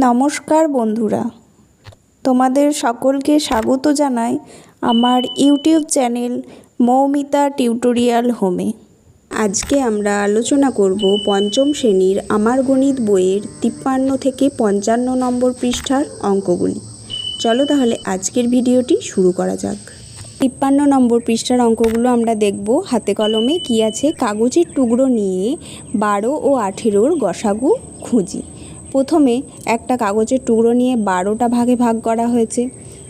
নমস্কার বন্ধুরা, তোমাদের সকলকে স্বাগত জানাই আমার ইউটিউব চ্যানেল মৌমিতা টিউটোরিয়াল হোমে। আজকে আমরা আলোচনা করব পঞ্চম শ্রেণীর আমার গণিত বইয়ের 53 থেকে 55 নম্বর পৃষ্ঠার অঙ্কগুলি। চলো তাহলে আজকের ভিডিওটি শুরু করা যাক। 53 নম্বর পৃষ্ঠার অঙ্কগুলো আমরা দেখব। হাতে কলমে কি আছে, কাগজের টুকরো নিয়ে 12 ও 18-র গসাগু খুঁজি। প্রথমে একটা কাগজের টুকরো নিয়ে 12টা ভাগে ভাগ করা হয়েছে,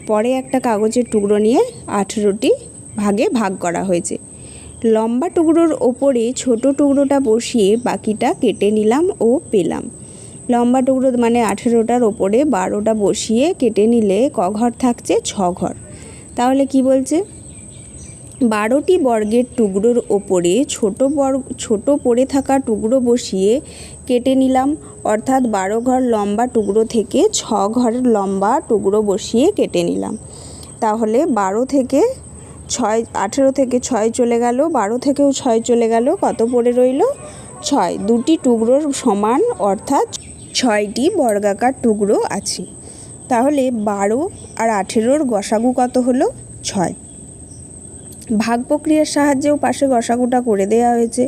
পরে একটা কাগজের টুকরো নিয়ে 18টি ভাগে ভাগ করা হয়েছে। লম্বা টুকরোর ওপরে ছোট টুকরোটা বসিয়ে বাকিটা কেটে নিলাম ও পেলাম। লম্বা টুকরো মানে 18টার ওপরে 12টা বসিয়ে কেটে নিলে ক ঘর থাকছে? 6 ঘর। তাহলে কি বলছে, 12টি বর্গের টুকরোর ওপরে ছোট পড়ে থাকা টুকরো বসিয়ে কেটে নিলাম, অর্থাৎ 12 ঘর লম্বা টুকরো থেকে 6 ঘর লম্বা টুকরো বসিয়ে কেটে নিলাম। তাহলে 18 থেকে 6 চলে গেল, 12 থেকেও 6 চলে গেল, কত পড়ে রইল? 6। দুটি টুকরোর সমান, অর্থাৎ 6টি বর্গাকার টুকরো আছে। তাহলে 12 আর 18-র গসাগু কত হলো? 6। ভাগ প্রক্রিয়ার সাহায্যেও পাশে গসাগুটা করে দেওয়া হয়েছে।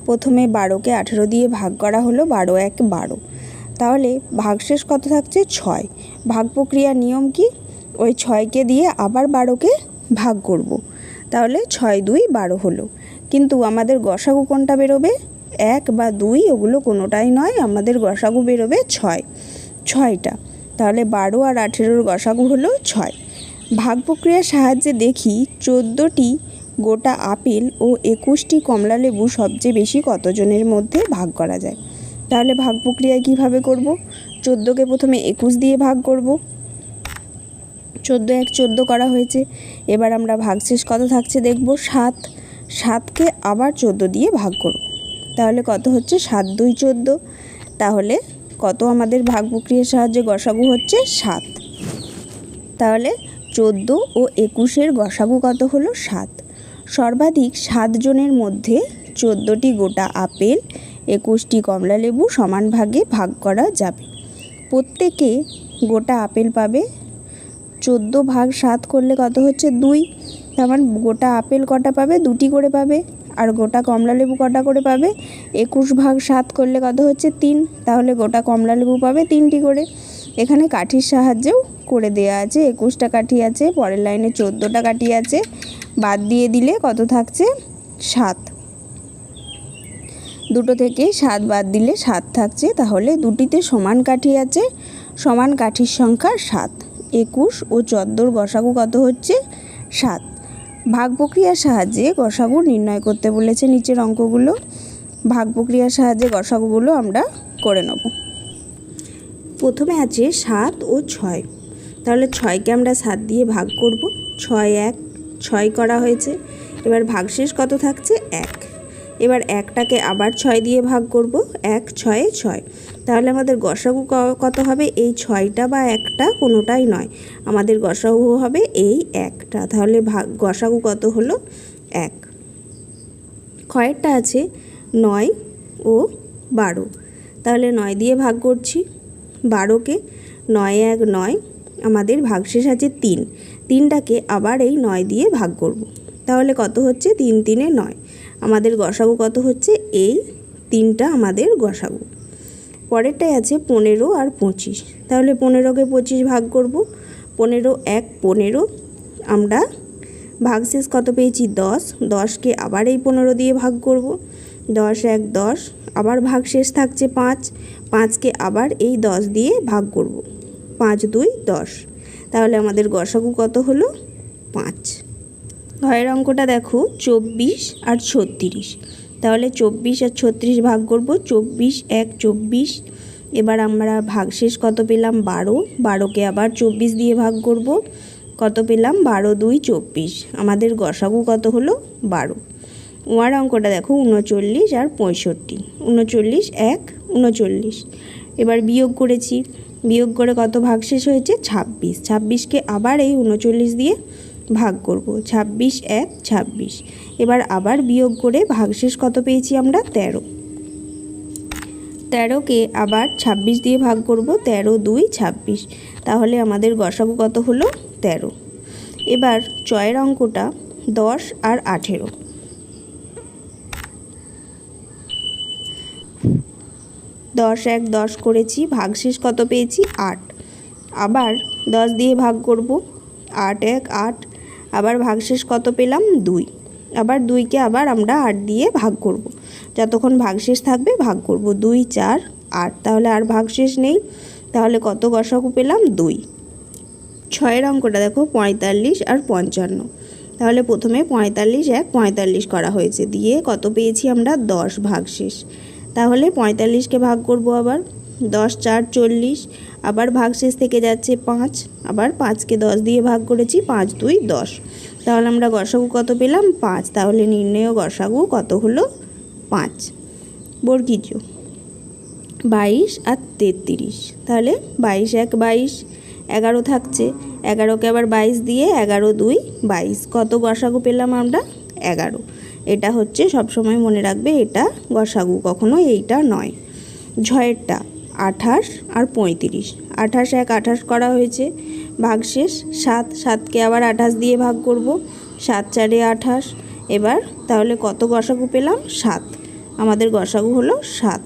প্রথমে 12কে 18 দিয়ে ভাগ করা হলো, 12 × 1 = 12। তাহলে ভাগশেষ কত থাকছে? 6। ভাগ প্রক্রিয়ার নিয়ম কি? ওই 6কে দিয়ে আবার 12কে ভাগ করব। তাহলে 6 × 2 = 12 হলো। কিন্তু আমাদের গসাগু কোনটা বেরোবে? 1 বা 2 ওগুলো কোনোটাই নয়, আমাদের গসাগু বেরোবে 6টা। তাহলে 12 আর 18-র গসাগু হলো 6। ভাগ প্রক্রিয়ার সাহায্যে দেখি 14টি গোটা আপেল ও 21টি কমলা লেবু সবচেয়ে বেশি কতজনের মধ্যে ভাগ করা যায়। তাহলে ভাগ প্রক্রিয়ায় কিভাবে করব? 14কে প্রথমে 21 দিয়ে ভাগ করব। 14 × 1 = 14 করা হয়েছে। এবার আমরা ভাগশেষ কত থাকছে দেখব, 7। 7কে আবার 14 দিয়ে ভাগ করব। তাহলে কত হচ্ছে? 7 × 2 = 14। তাহলে কত আমাদের ভাগ প্রক্রিয়ার সাহায্যে গসাগু হচ্ছে? 7। তাহলে 14 ও 21-এর গসাগু কত হলো? 7। সর্বাধিক 7 জনের মধ্যে 14টি গোটা আপেল 21টি কমলা লেবু সমান ভাগে ভাগ করা যাবে। প্রত্যেকে গোটা আপেল পাবে। 14 ভাগ 7 করলে কত হচ্ছে? 2। তার মানে গোটা আপেল কটা পাবে? 2টি করে পাবে। আর গোটা কমলা লেবু কটা করে পাবে? 21 ভাগ 7 করলে কত হচ্ছে? 3। তাহলে গোটা কমলা লেবু পাবে 3টি করে। এখানে কাঠির সাহায্যেও করে দেওয়া আছে। 21টা কাঠি আছে, পরের লাইনে 14টা কাঠি আছে, বাদ দিয়ে দিলে কত থাকছে? 7। দুটো থেকে 7 বাদ দিলে 7 থাকছে। তাহলে দুটিতে সমান কাঠি আছে, সমান কাঠির সংখ্যা 7। 21 ও 14-র গসাগু কত হচ্ছে? 7। ভাগ প্রক্রিয়ার সাহায্যে গসাগু নির্ণয় করতে বলেছে নিচের অঙ্কগুলো। ভাগ প্রক্রিয়ার সাহায্যে গসাগুগুলো আমরা করে নেব। প্রথমে আছে 7 ও 6। তাহলে 6কে আমরা 7 দিয়ে ভাগ করব। 6 × 1 = 6 করা হয়েছে। এবার ভাগশেষ কত থাকছে? 1। এবার 1টাকে আবার 6 দিয়ে ভাগ করব। 1 × 6 = 6। তাহলে আমাদের গসাগু কত হবে? এই 6টা বা 1টা কোনোটাই নয়, আমাদের গসাগু হবে এই 1টা। তাহলে গসাগু কত হলো? 1। ক্ষয়েরটা আছে 9 ও 12। তাহলে 9 দিয়ে ভাগ করছি। 12কে 9 × 1 = 9। আমাদের ভাগশেষ আছে 3। 3টাকে আবার এই 9 দিয়ে ভাগ করব। তাহলে কত হচ্ছে? 3 × 3 = 9। আমাদের গসাগু কত হচ্ছে? এই 3টা আমাদের গসাগু। পরেরটাই আছে 15 আর 25। তাহলে 15কে 25 ভাগ করব। 15 × 1 = 15। আমরা ভাগশেষ কত পেয়েছি? 10। 10কে আবার এই 15 দিয়ে ভাগ করব। 10 × 1 = 10। আবার ভাগশেষ থাকছে 5। 5কে আবার এই 10 দিয়ে ভাগ করব। 5 × 2 = 10। তাহলে আমাদের গসাগু কত হলো? 5। ঘরের অঙ্কটা দেখো, 24 আর 36। তাহলে 24 আর 36 ভাগ করব। 24 × 1 = 24। এবার আমরা ভাগশেষ কত পেলাম? 12। 12কে আবার 24 দিয়ে ভাগ করব। কত পেলাম? 12 × 2 = 24। আমাদের গসাগু কত হলো? 12। ওয়ার অঙ্কটা দেখো, 39 আর 65। 39 × 1 = 39। এবার বিয়োগ করেছি। বিয়োগ করে কত ভাগশেষ হয়েছে? 26। 26কে আবার এই 39 দিয়ে ভাগ করব। 26 × 1 = 26। এবার আবার বিয়োগ করে ভাগশেষ কত পেয়েছি আমরা? 13। 13কে আবার 26 দিয়ে ভাগ করব, 13 2 26, তাহলে আমাদের গসাগু কত হলো 13। এবার 6 অঙ্কটা 10 আর 18, 10 1 10 করেছি, ভাগশেষ কত পেয়েছি 8, আবার 10 দিয়ে ভাগ করব, 8 1 8, আবার ভাগশেষ কত পেলাম 2, আবার 2কে আবার আমরা 8 দিয়ে ভাগ করব, যতক্ষণ ভাগশেষ থাকবে ভাগ করব, 2 4 8, তাহলে আর ভাগশেষ নেই, তাহলে কত গসাগু পেলাম 2। 6 অঙ্কটা দেখো 45 আর 55, তাহলে প্রথমে 45 1 45 করা হয়েছে, দিয়ে কত পেয়েছি আমরা 10 ভাগশেষ, তাহলে 45কে ভাগ করব, আবার 10 4 40, আবার ভাগশেষ থেকে যাচ্ছে 5, আবার 5কে 10 দিয়ে ভাগ করেছি, 5 2 10, তাহলে আমরা গসাগু কত পেলাম 5, তাহলে নির্ণেয় গসাগু কত হলো 5। বর্গীজ 22 আর 33, তাহলে 22 1 22, 11 থাকছে, 11কে আবার 22 দিয়ে 11 2 22, কত গসাগু পেলাম আমরা 11। এটা হচ্ছে সবসময় মনে রাখবে, এটা গসাগু, কখনো এইটা নয়। 6টা 28 আর 35, 28 1 28 করা হয়েছে, ভাগশেষ 7, 7কে আবার 28 দিয়ে ভাগ করব, 7 4 28, এবার তাহলে কত গসাগু পেলাম 7, আমাদের গসাগু হলো 7।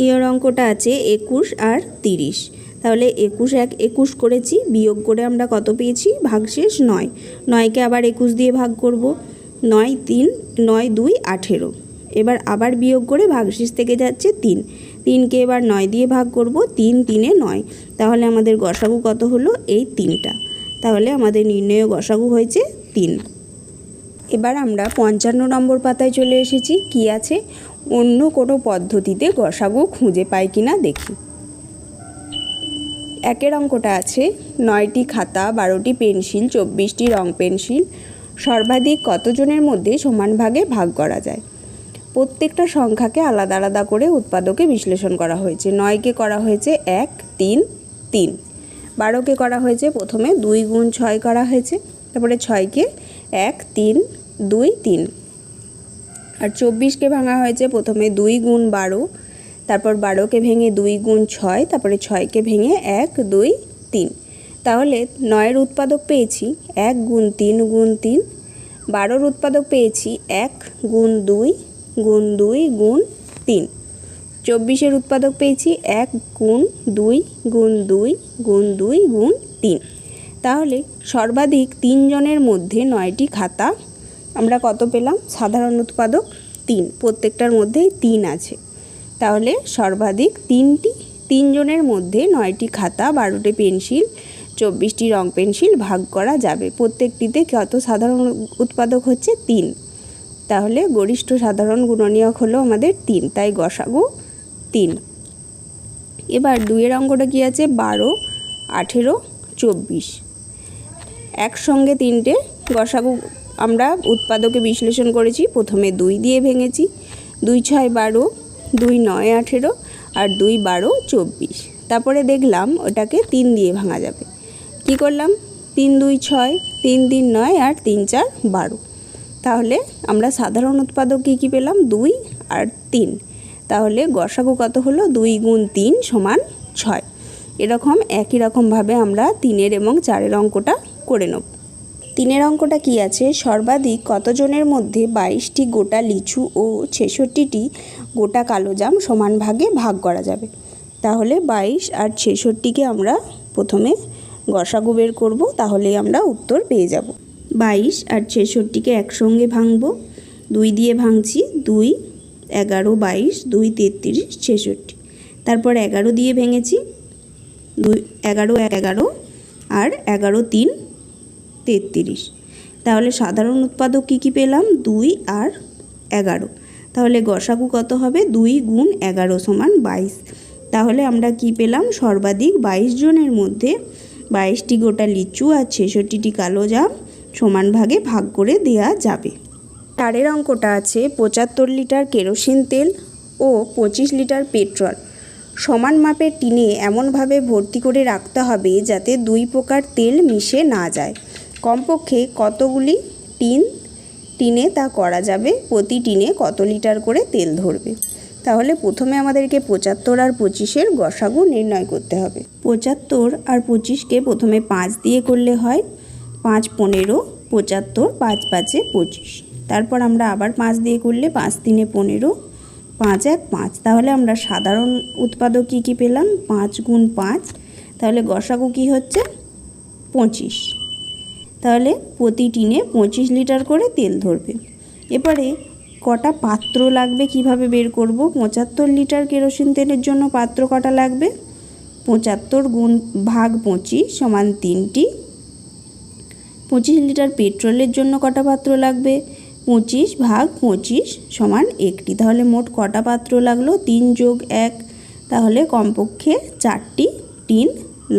ইয়ের অঙ্কটা আছে 21 আর 30, তাহলে 21 1 21 করেছি, বিয়োগ করে আমরা কত পেয়েছি ভাগশেষ 9, 9কে আবার 21 দিয়ে ভাগ করব, 9 3 9 2 18, এবার আবার বিয়োগ করে ভাগশেষ থেকে যাচ্ছে 3, 3কে এবার 9 দিয়ে ভাগ করব, 3 3 9, তাহলে আমাদের গসাগু কত হলো এই 3টা, তাহলে আমাদের নির্ণেয় গসাগু হয়েছে 3। এবার আমরা 55 নম্বর পাতায় চলে এসেছি, কি আছে অন্য কোনো পদ্ধতিতে গসাগু খুঁজে পাই কিনা দেখি। 1 অঙ্কটা আছে 9টি খাতা, 12টি পেন্সিল, 24টি রং পেন্সিল সর্বাধিক কতজনের মধ্যে সমান ভাগে ভাগ করা যায়। প্রত্যেকটা সংখ্যাকে আলাদা আলাদা করে উৎপাদকে বিশ্লেষণ করা হয়েছে। 9কে করা হয়েছে 1 3 3, 12কে করা হয়েছে প্রথমে 2 গুণ 6 করা হয়েছে, তারপরে 6কে 1 3 2 3, আর 24কে ভাঙা হয়েছে প্রথমে 2 গুণ 12, তারপর 12কে ভেঙে 2 গুণ 6, তারপরে 6কে ভেঙে 1 2 3, তাহলে 9-এর উৎপাদক পেয়েছি 1 গুণ 3 গুণ 3, 12-র উৎপাদক পেয়েছি 1 গুণ 2 গুণ 2 গুণ 3, 24-এর উৎপাদক পেয়েছি 1 গুণ 2 গুণ 2 গুণ 2 গুণ 3, তাহলে সর্বাধিক 3 জনের মধ্যে 9টি খাতা আমরা কত পেলাম, সাধারণ উৎপাদক 3, প্রত্যেকটার মধ্যেই 3 আছে, তাহলে সর্বাধিক 3 জনের মধ্যে 9টি খাতা, 12টি পেন্সিল, 24টি রং পেন্সিল ভাগ করা যাবে। প্রত্যেকটিতে কত সাধারণ উৎপাদক হচ্ছে 3, তাহলে গরিষ্ঠ সাধারণ গুণনীয়ক হলো আমাদের 3, তাই গসাগু 3। এবার 2-এর অঙ্কটা কি আছে 12 18 24, একসঙ্গে 3টে গসাগু আমরা উৎপাদকে বিশ্লেষণ করেছি। প্রথমে 2 দিয়ে ভেঙেছি, 2 6 12, 2 9 18, আর 2 12 24, তারপরে দেখলাম ওটাকে 3 দিয়ে ভাঙা যাবে, কি করলাম 3 2 6, 3 3 9, আর 3 4 12, তাহলে আমরা সাধারণ উৎপাদক কী পেলাম 2 আর 3, তাহলে গসাগু কত হলো 2 গুণ 3 সমান 6। এরকম একই রকমভাবে আমরা 3-এর এবং 4-এর অঙ্কটা করে নেব। 3-এর অঙ্কটা কি আছে, সর্বাধিক কতজনের মধ্যে 22টি গোটা লিচু ও 66টি গোটা কালোজাম সমান ভাগে ভাগ করা যাবে। তাহলে 22 আর 66কে আমরা প্রথমে গসাগু বের করব, তাহলেই আমরা উত্তর পেয়ে যাব। 22 আর 66কে একসঙ্গে ভাঙব, 2 দিয়ে ভাঙছি, 2 11 22, 2 33 66, তারপর 11 দিয়ে ভেঙেছি, 2 11 11, আর 11 3 33, তাহলে সাধারণ উৎপাদক কী পেলাম 2 আর 11, তাহলে গসাগু কত হবে 2 গুণ 11 সমান 22, তাহলে আমরা কি পেলাম সর্বাধিক 22 জনের মধ্যে 22টি গোটা লিচু আর 66টি কালোজাম সমান ভাগে ভাগ করে দেয়া যাবে। 4-এর অঙ্কটা আছে 75 লিটার কেরোসিন তেল ও 25 লিটার পেট্রোল সমান মাপের টিনে এমনভাবে ভর্তি করে রাখতে হবে যাতে 2 প্রকার তেল মিশে না যায়। কমপক্ষে কতগুলি টিনে তা করা যাবে, প্রতি টিনে কত লিটার করে তেল ধরবে। তাহলে প্রথমে আমাদেরকে 75 আর 25-এর গসাগু নির্ণয় করতে হবে। 75 আর 25-কে প্রথমে 5 দিয়ে করলে হয় 5 15, 75, 5 5 25। তারপর আমরা আবার 5 দিয়ে করলে 5 3 15, 5 1 5। তাহলে আমরা সাধারণ উৎপাদক কী পেলাম? 5 গুণ 5। তাহলে গসাগু কী হচ্ছে? 25। তাহলে প্রতি টিনে 25 লিটার করে তেল ধরবে। এবারে কটা পাত্র লাগবে কিভাবে বের করব? 75 লিটার কেরোসিন তেলের জন্য পাত্র কটা লাগবে? 75 গুণ ভাগ 25 সমান 3টি। 25 লিটার পেট্রোলের জন্য কটা পাত্র লাগবে? 25 ভাগ 25 সমান 1টি। তাহলে মোট কটা পাত্র লাগলো? 3 যোগ 1। তাহলে কমপক্ষে 4টি টিন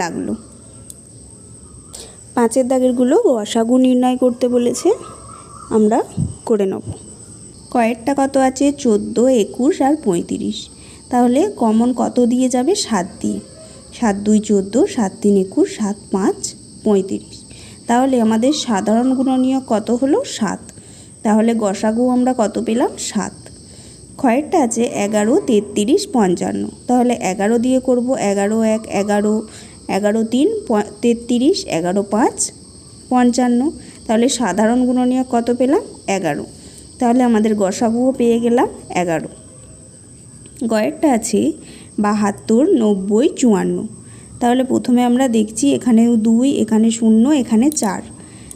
লাগলো। 5-এর দাগেরগুলো গসাগু নির্ণয় করতে বলেছে, আমরা করে নেব। কয়েকটা কত আছে? 14, 21 আর 35। তাহলে কমন কত দিয়ে যাবে? 7 দিয়ে। 7 2 14, 7 3 21, 7 5 35। তাহলে আমাদের সাধারণ গুণনীয়ক কত হলো? 7। তাহলে গসাগু আমরা কত পেলাম? 7। কয়েকটা আছে 11, 33, 55। তাহলে 11 দিয়ে করব। 11 1 11, 11 3 33, 11 5 55। তাহলে সাধারণ গুণনীয়ক কত পেলাম? 11। তাহলে আমাদের গসাগুও পেয়ে গেলাম 11। কয়েকটা আছে 72, 90, 54। তাহলে প্রথমে আমরা দেখছি এখানেও 2, এখানে 0, এখানে 4।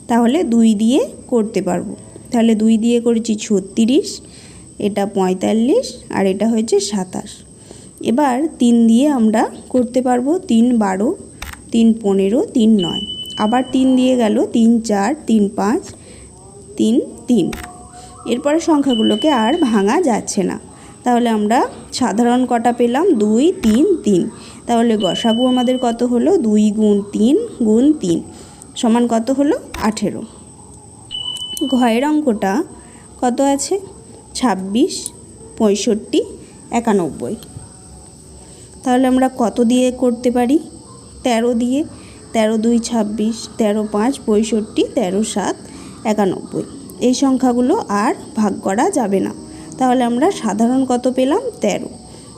তাহলে 2 দিয়ে করতে পারবো। তাহলে 2 দিয়ে করেছি 36, এটা 45 আর এটা হয়েছে 27। এবার 3 দিয়ে আমরা করতে পারবো। 3 12, 3 15, 3 9। আবার 3 দিয়ে গেল 3 4, 3 5, 3 3। এরপরে সংখ্যাগুলোকে আর ভাঙা যাচ্ছে না। তাহলে আমরা সাধারণ কটা পেলাম? 2 3 3। তাহলে গসাগু আমাদের কত হলো? 2 গুণ 3 গুণ 3 সমান কত হলো? 18। ঘয়ের অঙ্কটা কত আছে? 26, 65, 91। তাহলে আমরা কত দিয়ে করতে পারি? 13 দিয়ে। 13 2 26, 13 5 65, 13 7 91। এই সংখ্যাগুলো আর ভাগ করা যাবে না। তাহলে আমরা সাধারণ কত পেলাম? 13।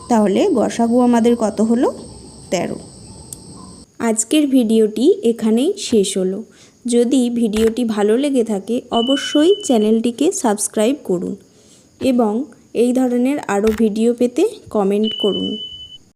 তাহলে গসাগু আমাদের কত হলো? 13। আজকের ভিডিওটি এখানেই শেষ হলো। যদি ভিডিওটি ভালো লেগে থাকে অবশ্যই চ্যানেলটিকে সাবস্ক্রাইব করুন এবং এই ধরনের আরও ভিডিও পেতে কমেন্ট করুন।